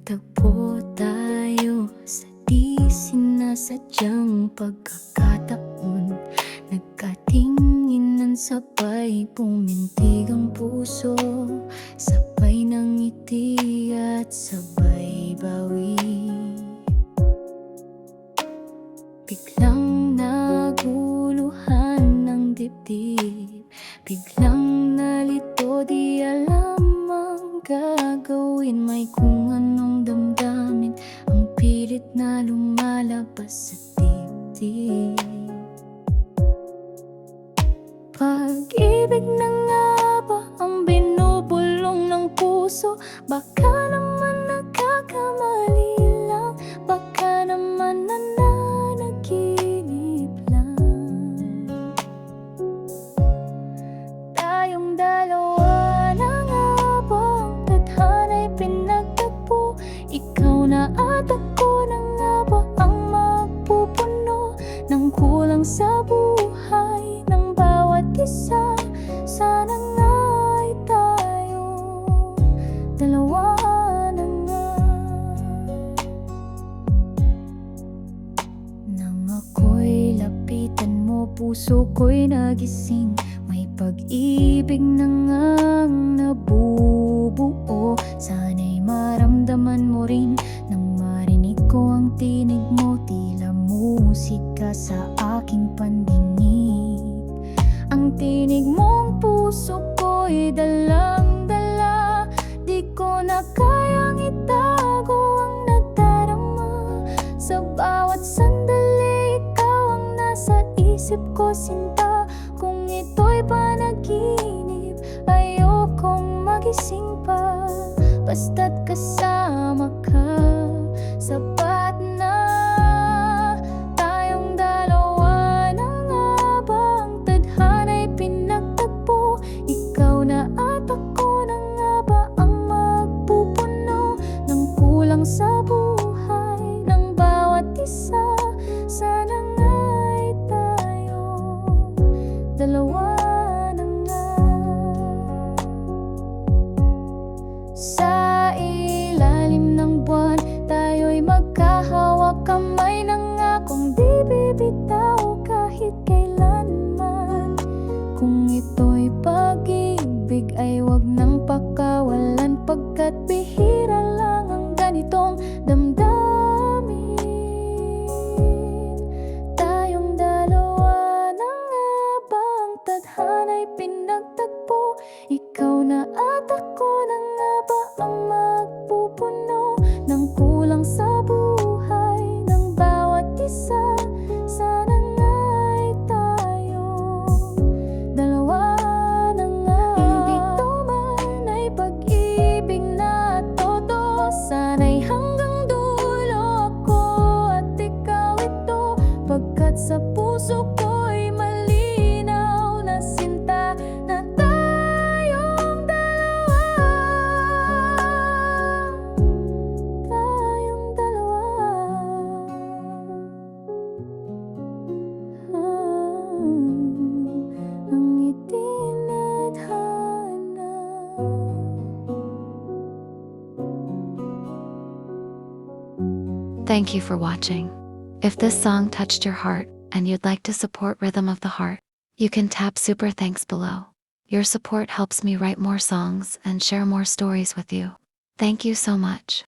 Nagtagpo tayo sa di sinasadyang pagkakataon. Nagkatinginan, sabay pumintig ang puso. Sabay ng ngiti at sabay bawi. Biglang naguluhan ng dibdib. Biglang nalito, di alam ang gagawin. May kung anong damdamin, ang pilit na lumalabas sa dibdib. Pag-ibig na nga ba ang binubulong ng puso? Baka naman nagkakamali lang, baka naman nananaginip lang. Tayong dalawa na nga ba ang tadhana'y pinagtagpo? Ikaw na at ako na nga ba ang magpupuno ng kulang sa buhay ng bawat isa? Sana nga'y tayong dalawa na nga. Nang ako'y lapitan mo, puso ko'y nagising. May pag-ibig na ngang nabubuo. Sana'y maramdaman mo rin nang marinig ko ang tinig mo. Tila musika sa aking pandinig. Ang tinig mong puso ko'y dalang-dala. Di ko na kayang itago ang nagdarama. Sa bawat sandali, ikaw ang nasa isip ko, sinta. Kung ito'y panaginip, ayokong magising pa. Basta't kasama ka, sapat na. Tayong dalawa na nga ba ang tadhana'y pinagtagpo? Ikaw na at ako na nga ba ang magpupuno ng kulang sa buhay ng bawat isa? Sana nga'y tayong dalawa na nga. Sa ilalim ng buwan, tayo'y magkahawak kamay. Nangakong di bibitaw kahit kailanman. Kung ito'y pag-ibig, ay wag nang pakawalan, pagkat bihira lang ang ganitong damdamin. Tayong dalawa na nga ba ang tadhana'y pinagtagpo? Ikaw na at ako na nga ba ang magpupuno ng kulang sa buhay ng bawat isa? Sana nga'y tayong dalawa na nga. Dito man ay pag-ibig na todo. Sana'y hanggang dulo ako at ikaw ito, pagkat sa puso ko'y malinaw na sinta na tayong dalawa. Tayong dalawa. Ang itinadhana. Thank you for watching. If this song touched your heart and you'd like to support Rhythm of the Heart, you can tap Super Thanks below. Your support helps me write more songs and share more stories with you. Thank you so much.